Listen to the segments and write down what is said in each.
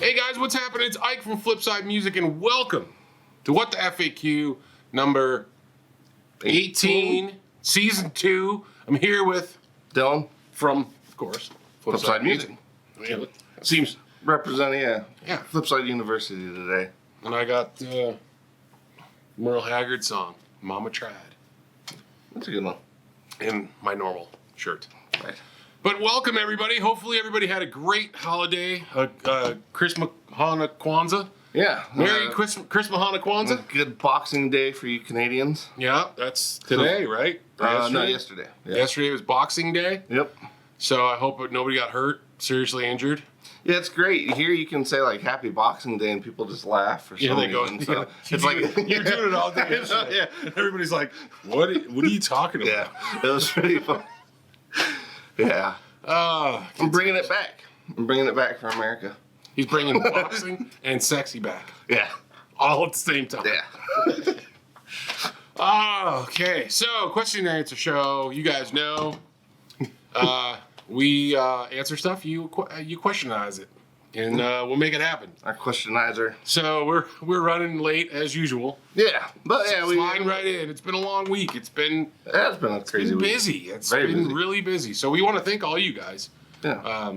Hey guys, what's happening? It's Ike from Flipside Music, and welcome to What the F.A.Q. number 18, season 2. I'm here with Dylan from, of course, Flipside Music. Yeah, seems Representing yeah. Flipside University today. And I got Merle Haggard song, Mama Tried, That's a good one. in my normal shirt. Right. But welcome everybody. Hopefully everybody had a great holiday, Christmas, Hanukkah, Kwanzaa. Yeah. Merry Christmas, Hanukkah, Kwanzaa. Good Boxing Day for you Canadians. Yeah, that's today, right? No, yesterday. Yeah. Yesterday was Boxing Day. Yep. So I hope nobody got hurt, seriously injured. Yeah, it's great. Here you can say like Happy Boxing Day and people just laugh for some reason. So it's like you're doing it all day yesterday. Yeah. Everybody's like, what are you talking about? Yeah, it was pretty fun. Yeah. I'm bringing it back. I'm bringing it back for America. He's bringing boxing and sexy back. Yeah. All at the same time. Yeah. Okay, so question and answer show. You guys know we answer stuff. You questionize it, and we'll make it happen. Our questionizer. So we're running late as usual. Yeah, but yeah, Flying right in. It's been a long week. It's been a crazy week. Busy. It's Very been busy. really busy. So we want to thank all you guys. Yeah.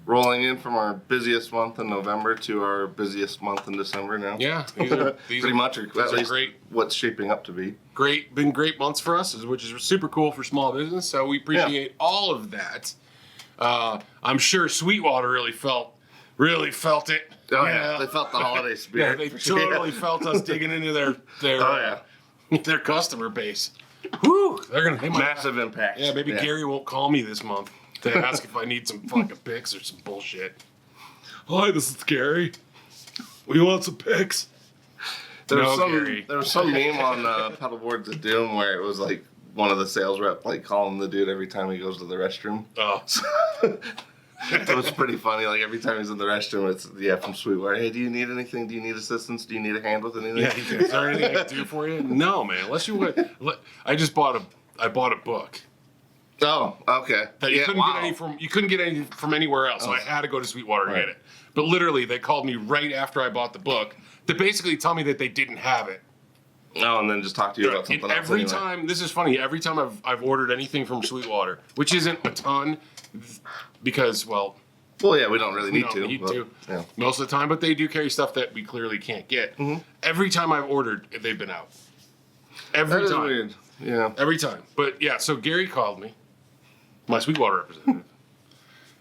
Rolling in from our busiest month in November to our busiest month in December now. Yeah, these pretty much these are great. What's shaping up to be. Been great months for us, which is super cool for small business. So we appreciate all of that. I'm sure Sweetwater really felt it. Oh yeah, they felt the holiday Yeah, spirit. they totally felt us digging into their Oh yeah, their customer base. Whew, they're gonna hit my massive impact. Yeah, maybe Gary won't call me this month to ask if I need some fucking pics or some bullshit. Hi, this is Gary. We want some pics. There was some meme on Pedalboards of Doom where it was like one of the sales rep like calling the dude every time he goes to the restroom. Oh. It was pretty funny. Like every time he's in the restroom, it's from Sweetwater. Hey, do you need anything? Do you need assistance? Do you need a hand with anything? Yeah, is there anything I can do for you? No, man. Unless you want. I bought a book. Oh, okay. That you couldn't get any from anywhere else. So I had to go to Sweetwater and get it. But literally, they called me right after I bought the book to basically tell me that they didn't have it. Oh, and then just talk to you about something else. Every time, this is funny. Every time I've ordered anything from Sweetwater, which isn't a ton, because yeah, we don't really need to. Yeah. Most of the time, but they do carry stuff that we clearly can't get. Mm-hmm. Every time I've ordered, they've been out. Every time. Weird. Yeah. Every time. But yeah, so Gary called me, my Sweetwater representative,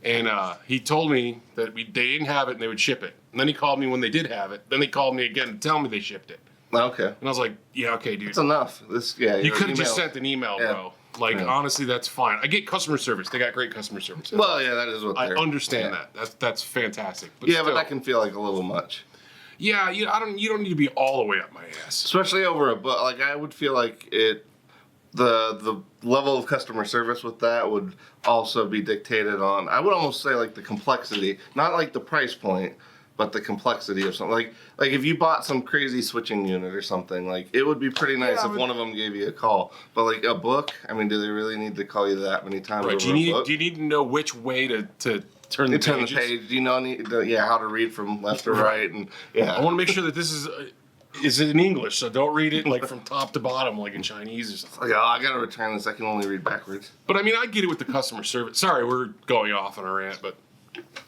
and he told me that they didn't have it and they would ship it. And then he called me when they did have it. Then he called me again to tell me they shipped it. Okay. And I was like, yeah, okay, dude. That's enough. You could have just sent an email, bro. Like, honestly, that's fine. I get customer service. They got great customer service. Well, yeah, that is what I understand that. That's fantastic. But but that can feel like a little much. Yeah, you don't need to be all the way up my ass. Especially over a book. Like, I would feel like the level of customer service with that would also be dictated on, I would almost say, like, the complexity. Not like the price point, but the complexity of something. Like if you bought some crazy switching unit or something, like it would be pretty nice if one of them gave you a call. But like a book, I mean, do they really need to call you that many times? Right. Do you need to know which way to turn the page? Do you know how to read from left to right? And I want to make sure that this is in English, so don't read it like from top to bottom like in Chinese or something. Like, I gotta return this. I can only read backwards. But I mean, I get it with the customer service. Sorry, we're going off on a rant, but.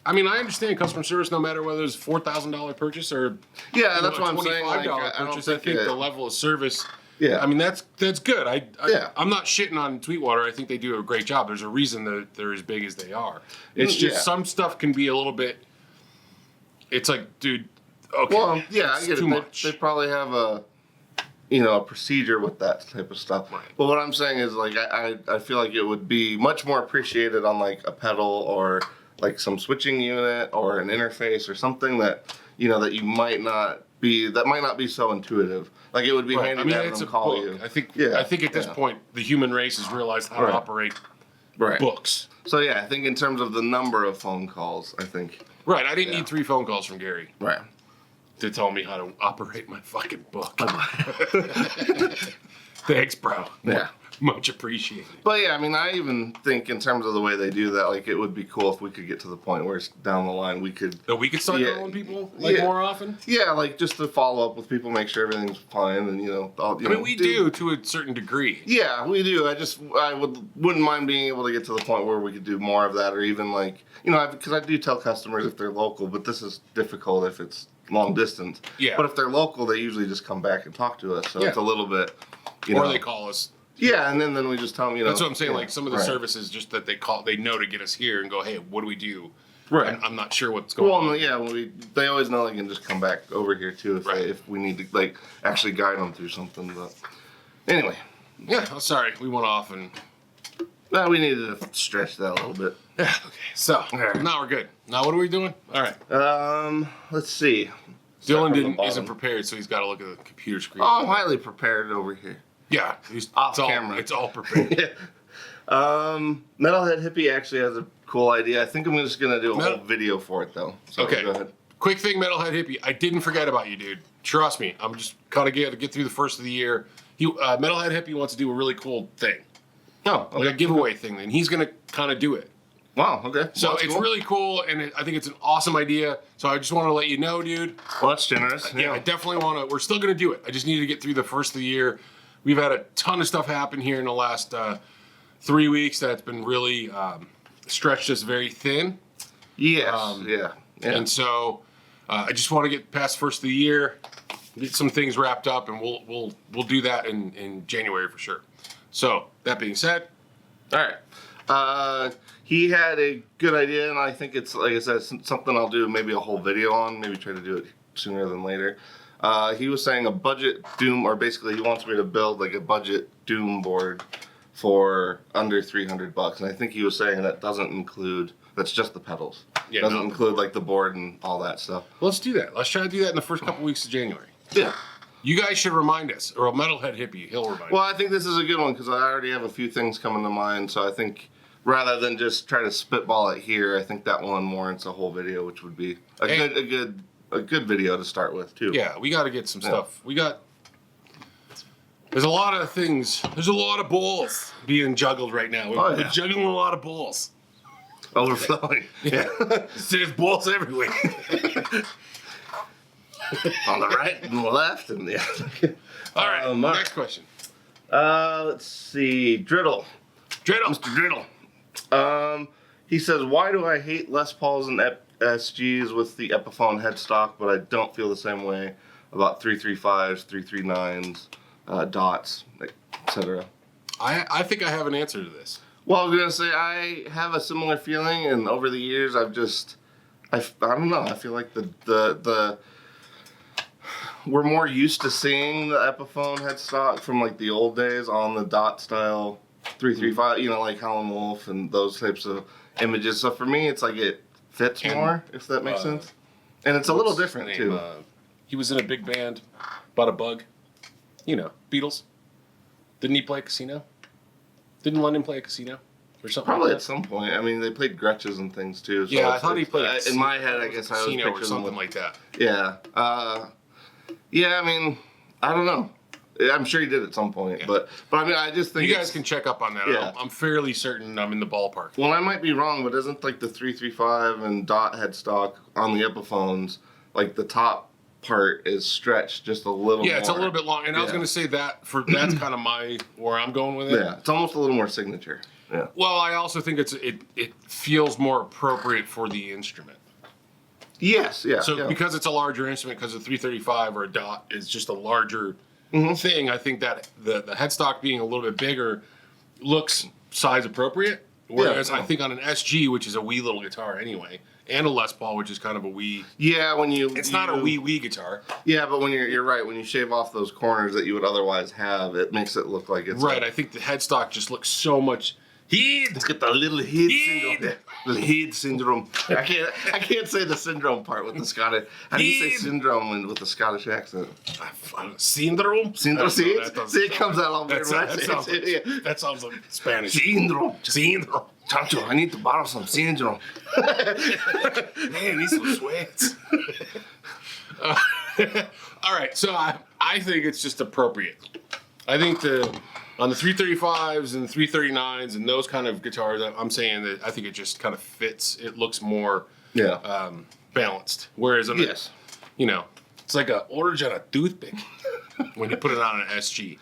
I mean, I understand customer service no matter whether it's a $4,000 purchase or that's what I'm saying. Like, purchase. I think the level of service. Yeah. I mean, that's good. I'm not shitting on Sweetwater. I think they do a great job. There's a reason that they're as big as they are. It's just some stuff can be a little bit. It's like, dude. Okay. Well, yeah, I get too it. Much. They probably have a procedure with that type of stuff. Right. But what I'm saying is, like, I feel like it would be much more appreciated on like a pedal or like some switching unit or an interface or something that might not be so intuitive. Like it would be handy to have them call you. I think at this point the human race has realized how to operate books. So yeah, I think in terms of the number of phone calls, I think. Right, I didn't need 3 phone calls from Gary. Right. To tell me how to operate my fucking book. Thanks, bro. Yeah. Much appreciated. But yeah, I mean, I even think in terms of the way they do that, like it would be cool if we could get to the point where it's down the line we could. That we could start calling people like more often. Yeah, like just to follow up with people, make sure everything's fine, and we do to a certain degree. Yeah, we do. I wouldn't mind being able to get to the point where we could do more of that, or even like because I do tell customers if they're local, but this is difficult if it's long distance. Yeah. But if they're local, they usually just come back and talk to us, so it's a little bit. Or they call us. Yeah, and then we just tell them, That's what I'm saying. Like some of the services, just that they know to get us here and go, hey, what do we do? Right. I'm not sure what's going on. Well, yeah, they always know they can just come back over here too if we need to like actually guide them through something. But anyway. Yeah. I'm sorry, we went off and. Well, we needed to stretch that a little bit. Yeah. Okay. So now we're good. Now what are we doing? All right. Let's see. Dylan isn't prepared, so he's got to look at the computer screen. Oh, I'm highly prepared over here. Yeah, he's off camera. It's all prepared. Yeah. Metalhead Hippie actually has a cool idea. I think I'm just gonna do a whole video for it though. So okay. Go ahead. Quick thing, Metalhead Hippie. I didn't forget about you, dude. Trust me. I'm just kind of get through the first of the year. Metalhead Hippie wants to do a really cool thing. Oh, okay. Like a giveaway thing, and he's gonna kind of do it. Wow. Okay. So it's really cool, and I think it's an awesome idea. So I just want to let you know, dude. Well, that's generous. Yeah, I definitely want to. We're still gonna do it. I just need to get through the first of the year. We've had a ton of stuff happen here in the last 3 weeks that's been really stretched us very thin. Yes. Yeah. And so I just want to get past first of the year, get some things wrapped up, and we'll do that in January for sure. So that being said, all right. He had a good idea, and I think it's like I said, something I'll do maybe a whole video on. Maybe try to do it sooner than later. He was saying a budget Doom, or basically he wants me to build like a budget Doom board for under $300, and I think he was saying that doesn't include. That's just the pedals. Yeah, doesn't include like the board and all that stuff. Let's do that. Let's try to do that in the first couple weeks of January. Yeah. You guys should remind us, or a Metalhead Hippie, he'll remind us. Well, I think this is a good one because I already have a few things coming to mind, so I think rather than just try to spitball it here, I think that one warrants a whole video, which would be a good video to start with too. Yeah, we got to get some stuff. There's a lot of things. There's a lot of balls being juggled right now. We're juggling a lot of balls. Overflowing. Yeah. There's balls everywhere. On the right and the left and the other. All right, next question. Let's see. Driddle. Mr. Driddle. He says, why do I hate Les Pauls and SGs with the Epiphone headstock, but I don't feel the same way about 335s, 339s, dots, etc. I think I have an answer to this. Well, I was going to say, I have a similar feeling, and over the years, I don't know, I feel like we're more used to seeing the Epiphone headstock from like the old days on the dot style 335, like Howlin' Wolf and those types of images. So for me, it's like it fits more, if that makes sense. And it's a little different too. He was in a big band, bought a bug. Beatles. Didn't he play a casino? Didn't London play a casino? Or something Probably like at some point. I mean, they played Gretches and things too. So yeah, I thought he played in my head, I guess I was picturing or something like that. Yeah. Yeah, I mean, I don't know. I'm sure he did at some point, but I mean, I just think you guys can check up on that. Yeah. I'm fairly certain I'm in the ballpark. Well, I might be wrong, but isn't like the 335 and dot headstock on the Epiphones, like the top part is stretched just a little more. Yeah, it's a little bit long. And I was going to say that's kind of where I'm going with it. Yeah, it's almost a little more signature. Yeah. Well, I also think it feels more appropriate for the instrument. Yes, yeah. So because it's a larger instrument, because a 335 or a dot is just a larger thing, I think that the headstock being a little bit bigger looks size appropriate. Whereas I think on an SG, which is a wee little guitar anyway, and a Les Paul, which is kind of a wee. Yeah, it's not a wee guitar. Yeah, but when you're right, when you shave off those corners that you would otherwise have, it makes it look like it's right. I think the headstock just looks so much. It's got the little head syndrome. The head syndrome. I can't say the syndrome part with the Scottish. How do you say syndrome with the Scottish accent? Syndrome? Syndrome. See, it comes out all weird. That sounds like Spanish. Syndrome. Chancho, I need to borrow some syndrome. Man, I need some sweats. All right, so I think it's just appropriate. I think On the 335s and 339s and those kind of guitars, I'm saying that I think it just kind of fits. It looks more balanced. Whereas on yes. It's like a orange on a toothpick when you put it on an SG.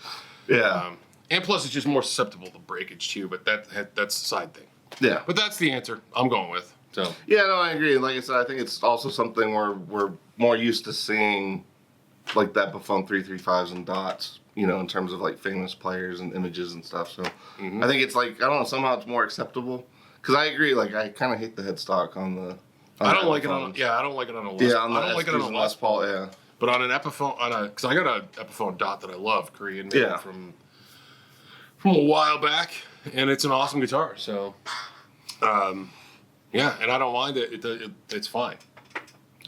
Yeah. And plus, it's just more susceptible to breakage too. But that's a side thing. Yeah. But that's the answer I'm going with. So. Yeah, no, I agree. Like I said, I think it's also something where we're more used to seeing like that Buffon 335s and dots, in terms of like famous players and images and stuff. So I think it's like, I don't know, somehow it's more acceptable. Because I agree, like I kind of hate the headstock on the. I don't like it on. Yeah, I don't like it on a. Les, on the I don't like it on a Les Paul. Yeah. But on an Epiphone, because I got an Epiphone dot that I love, Korean made from a while back, and it's an awesome guitar. So, yeah, and I don't mind it. It's fine.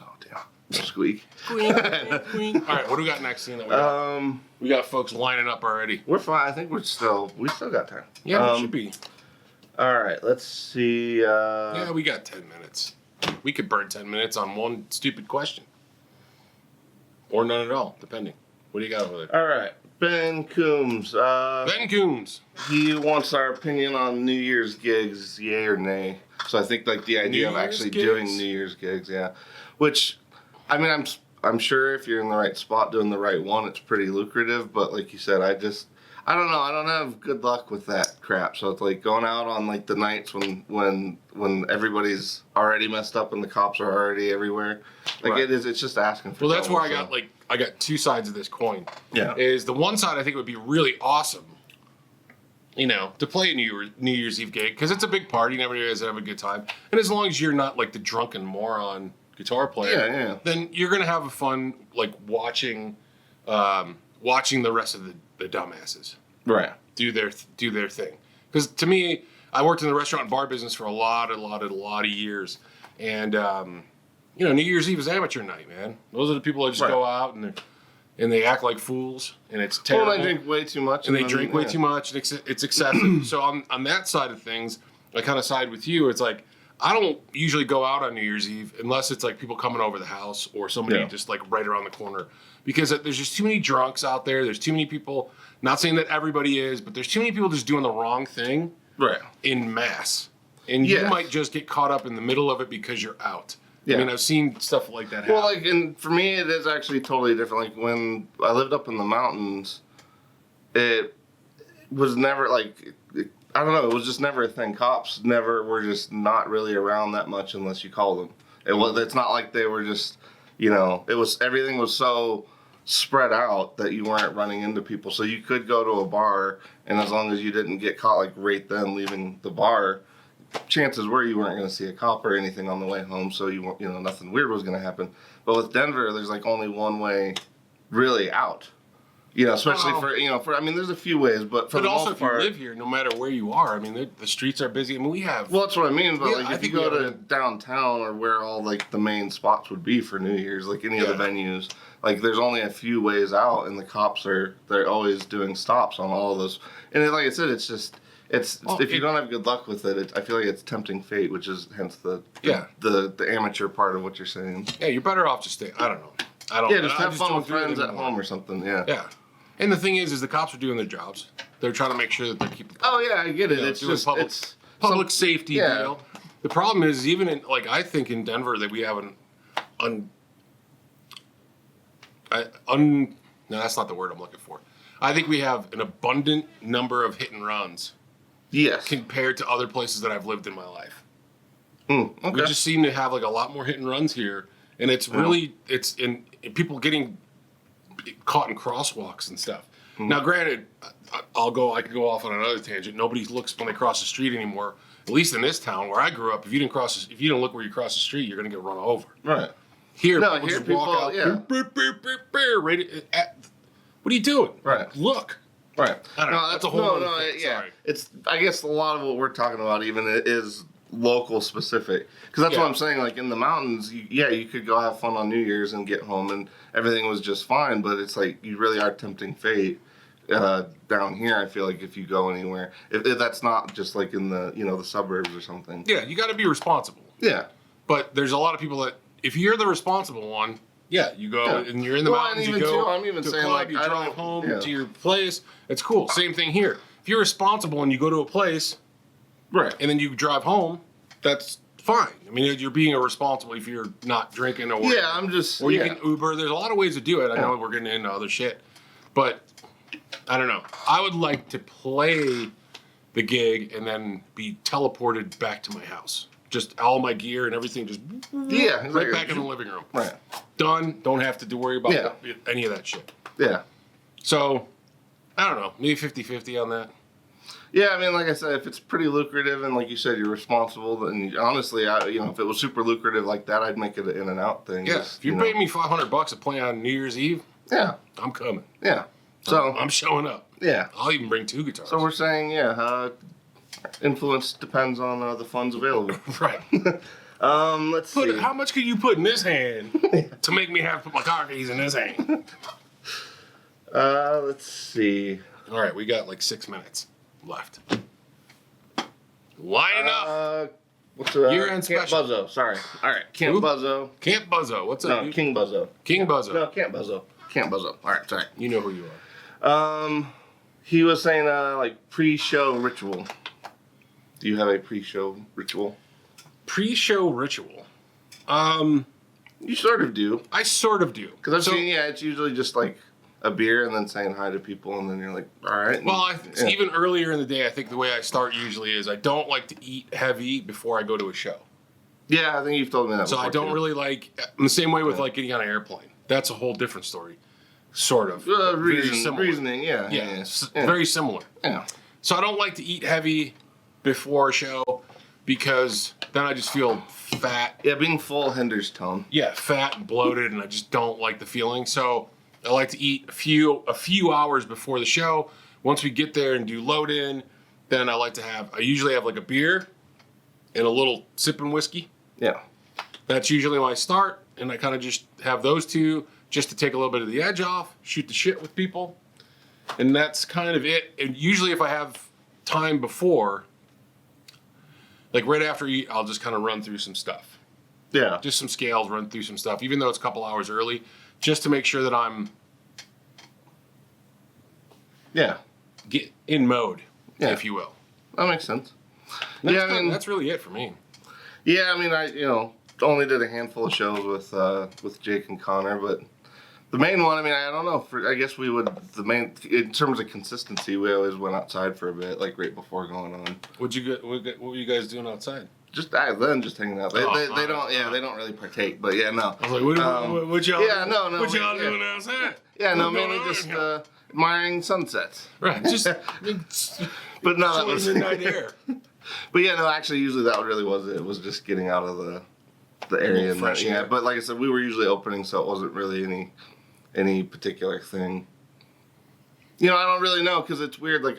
Oh damn! Squeak. Squeak. All right, what do we got next? Scene that we got folks lining up already. We're fine. I think we still got time. Yeah, we should be. All right, let's see. Yeah, we got 10 minutes. We could burn 10 minutes on one stupid question. Or none at all, depending. What do you got over there? All right, Ben Coombs. Ben Coombs. He wants our opinion on New Year's gigs, yay or nay. So I think like the idea of actually doing New Year's gigs, yeah. Which, I mean, I'm sure if you're in the right spot doing the right one, it's pretty lucrative. But like you said, I don't know. I don't have good luck with that crap. So it's like going out on like the nights when everybody's already messed up and the cops are already everywhere. Like right. It's just asking for. Well, that's where I got two sides of this coin. Yeah. Is the one side I think would be really awesome, to play a New Year's Eve gig because it's a big party and everybody has to have a good time. And as long as you're not like the drunken moron guitar player, then you're gonna have a fun like watching the rest of the dumbasses do their thing. Because to me, I worked in the restaurant and bar business for a lot of years, and New Year's Eve is amateur night, man. Those are the people that just go out and they act like fools, and it's terrible. Well, they drink way too much, and they drink way too much, and it's excessive. So on that side of things, I kind of side with you. It's like I don't usually go out on New Year's Eve unless it's like people coming over the house or somebody just like right around the corner. Because there's just too many drunks out there. There's too many people, not saying that everybody is, but there's too many people just doing the wrong thing in mass. And you might just get caught up in the middle of it because you're out. Yeah. I mean, I've seen stuff like that happen. Well, like, and for me, it is actually totally different. Like, when I lived up in the mountains, it was never, like, I don't know, it was just never a thing. Cops were just not really around that much unless you called them. It's not like they were just, everything was so spread out that you weren't running into people. So you could go to a bar, and as long as you didn't get caught, like, right then leaving the bar, chances were you weren't going to see a cop or anything on the way home, so nothing weird was going to happen. But with Denver, there's like only one way really out. Especially I mean, there's a few ways, but for the most part, if you live here, no matter where you are, I mean, the streets are busy. I mean, we have. Well, that's what I mean. But like, if you go to downtown or where all like the main spots would be for New Year's, like any of the venues, like there's only a few ways out, and the cops they're always doing stops on all of those. And like I said, it's just. If you don't have good luck with it, I feel like it's tempting fate, which is hence the amateur part of what you're saying. Yeah, you're better off just staying. I don't know. Yeah, just have fun with friends at home or something. Yeah. Yeah, and the thing is the cops are doing their jobs. They're trying to make sure that they're keeping. Oh yeah, I get it. It's just public safety deal. The problem is even in I think in Denver that we have no, that's not the word I'm looking for. I think we have an abundant number of hit and runs. Yes. Compared to other places that I've lived in my life. Okay. We just seem to have like a lot more hit and runs here. And it's really, it's in people getting caught in crosswalks and stuff. Now, granted, I could go off on another tangent. Nobody looks when they cross the street anymore. At least in this town where I grew up, if you didn't look where you cross the street, you're going to get run over. Right. Here, people just walk out. Yeah. Right what are you doing? Right. Look. Right. I don't know. That's a whole other thing. Yeah. Sorry. It's, I guess a lot of what we're talking about even is local specific. Because that's what I'm saying. Like in the mountains, you could go have fun on New Year's and get home and everything was just fine. But it's like you really are tempting fate down here. I feel like if you go anywhere, if that's not just like in the the suburbs or something. Yeah, you got to be responsible. Yeah. But there's a lot of people that if you're the responsible one, Yeah, you go Yeah. and you're in the Well, mountains. and You even go too, I'm even to a saying, club, like, you I drive don't- home yeah. to your place. It's cool. Same thing here. If you're responsible and you go to a place Right. and then you drive home, that's fine. I mean, you're being irresponsible if you're not drinking or Yeah, I'm just. or you yeah. can Uber. There's a lot of ways to do it. I know we're getting into other shit, but I don't know. I would like to play the gig and then be teleported back to my house. Just all my gear and everything just Yeah, right exactly. back in the living room. Right. Done. Don't have to worry about Yeah. any of that shit. Yeah. So, I don't know. Maybe 50-50 on that. Yeah, I mean, like I said, if it's pretty lucrative and like you said, you're responsible, then honestly, if it was super lucrative like that, I'd make it an in and out thing. Yeah. Just, If you're paying me $500 to play on New Year's Eve, Yeah. I'm coming. Yeah. So I'm showing up. yeah. I'll even bring 2 guitars. So we're saying influence depends on the funds available. right. Let's see. How much could you put in this hand to make me have to put my car keys in this hand? Let's see. All right, we got like 6 minutes left. Line up. What's Year-end Camp special. Buzzo? Sorry. All right, Camp Who? Buzzo. Camp Buzzo. What's up, No, dude? King Buzzo. King Buzzo. No, Camp Buzzo. Camp Buzzo. All right, sorry. You know who you are. He was saying like pre-show ritual. Do you have a pre-show ritual? Pre-show ritual. You sort of do. I sort of do. Because I've seen, it's usually just like a beer and then saying hi to people, and then you're like, all right. Well, Yeah. even earlier in the day, I think the way I start usually is I don't like to eat heavy before I go to a show. Yeah, I think you've told me that So before. I don't too. really like, in the same way with like getting on an airplane. That's a whole different story. Sort of. Very similar. Reasoning, yeah. Yeah, Yeah. very similar. Yeah. So I don't like to eat heavy before a show because then I just feel fat. Yeah, being full hinders tone. Yeah, fat and bloated, and I just don't like the feeling. So I like to eat a few hours before the show. Once we get there and do load in, then I usually have like a beer and a little sipping whiskey. Yeah. That's usually when I start, and I kind of just have those two just to take a little bit of the edge off, shoot the shit with people, and that's kind of it. And usually if I have time before, like right after I eat, I'll just kind of run through some stuff. Yeah. Just some scales, run through some stuff, even though it's a couple hours early, just to make sure that I'm get in mode, if you will. That makes sense. That's really it for me. Yeah, I mean, I only did a handful of shows with Jake and Connor, but the main one, I mean, I don't know. I guess we would in terms of consistency, we always went outside for a bit, like right before going on. What were you guys doing outside? Just hanging out. They don't really partake, but yeah, no. I was like, what y'all? Yeah, no. What y'all doing outside? Yeah, no, What's going mainly on just here? admiring sunsets. Right, just But no, that was midnight air. But yeah, no, actually, usually that really was it. It was just getting out of the area and fresh air. But like I said, we were usually opening, so it wasn't really any particular thing. I don't really know because it's weird. Like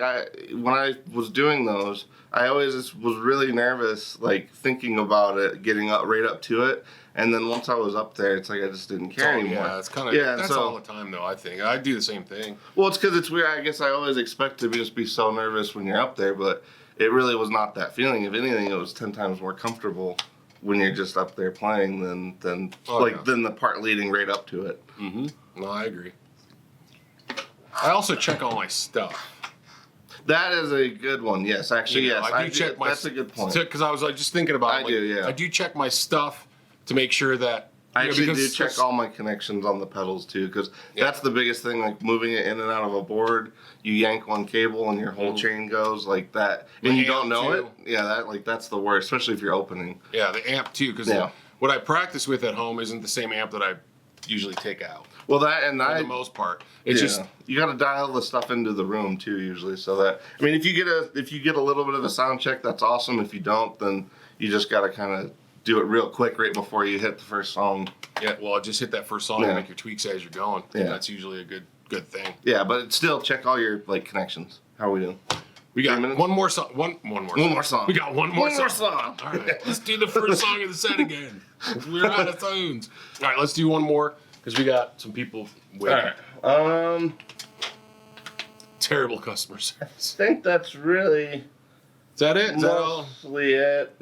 when I was doing those, I always just was really nervous, like thinking about it, getting right up to it, and then once I was up there, it's like I just didn't care anymore. Yeah, it's kind of that's all the time though. I think I do the same thing. Well, it's because it's weird. I guess I always expect to just be so nervous when you're up there, but it really was not that feeling. If anything, it was 10 times more comfortable when you're just up there playing than the part leading right up to it. Mm-hmm. No, I agree. I also check all my stuff. That is a good one. Yes, actually, yes. I do check my. That's a good point. Because I was just thinking about. I do check my stuff to make sure that. I actually do check all my connections on the pedals too, because that's the biggest thing. Like moving it in and out of a board, you yank one cable and your whole chain goes like that, and you don't know it. Yeah, that's the worst, especially if you're opening. Yeah, the amp too, because what I practice with at home isn't the same amp that I usually take out. Well, for the most part, it's just you got to dial the stuff into the room too. Usually, so that I mean, if you get a little bit of a sound check, that's awesome. If you don't, then you just got to kind of do it real quick right before you hit the first song. Yeah, well, just hit that first song and make your tweaks as you're going. Yeah, that's usually a good thing. Yeah, but still check all your connections. How are we doing? We got one more song. One more song. We got one more song. All right, let's do the first song of the set again. We're out of tunes. All right, let's do one more because we got some people waiting. All right. Terrible customer service. I think that's really. Is that it? Is that all? Mostly it.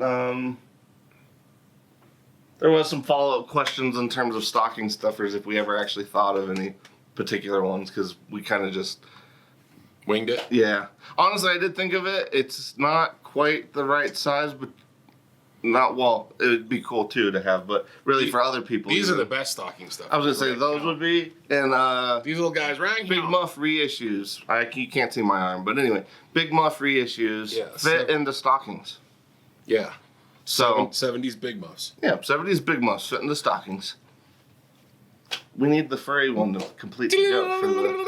There was some follow-up questions in terms of stocking stuffers, if we ever actually thought of any particular ones, because we kind of just Winged it. yeah. Honestly, I did think of it. It's not quite the right size, but not well. It would be cool too to have, but really for other people. These are the best stocking stuff. I was gonna say those would be, and these little guys right Big Muff reissues. You can't see my arm, but anyway, Big Muff reissues fit into stockings. Yeah. So 70s Big Muffs. Yeah, 70s Big Muffs fit into stockings. We need the furry one to complete the joke for the.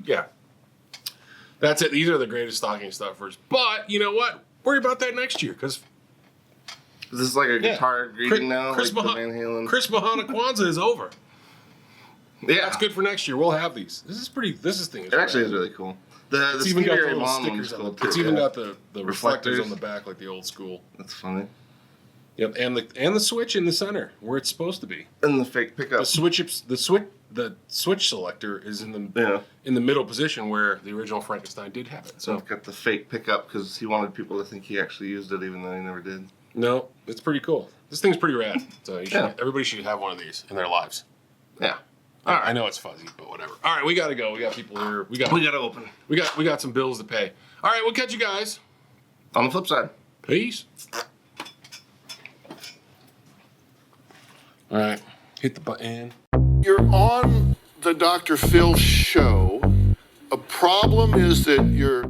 Yeah. That's it. These are the greatest stocking stuffers. But you know what? Worry about that next year, because Is this like a guitar greeting now? Chris like the Van Halen? Mahana Kwanzaa is over. Yeah, That's good for next year. We'll have these. This thing is It actually is really cool. The It's even got the Skinny little Mom one's stickers on cool it. too. It's even yeah. got the reflectors Reflectors. on the back like the old school. That's funny. Yep, and the switch in the center where it's supposed to be. And the fake pickup. The switch selector is in the middle position where the original Frankenstein did have it. So So I've got the fake pickup because he wanted people to think he actually used it, even though he never did. no, it's pretty cool. This thing's pretty rad. So Yeah. everybody should have one of these in their lives. Yeah. All right. I know it's fuzzy, but whatever. All right, we gotta go. We got people here. We got to open. we got some bills to pay. All right, we'll catch you guys. On the flip side. Peace. All right, hit the button. You're on the Dr. Phil show. A problem is that you're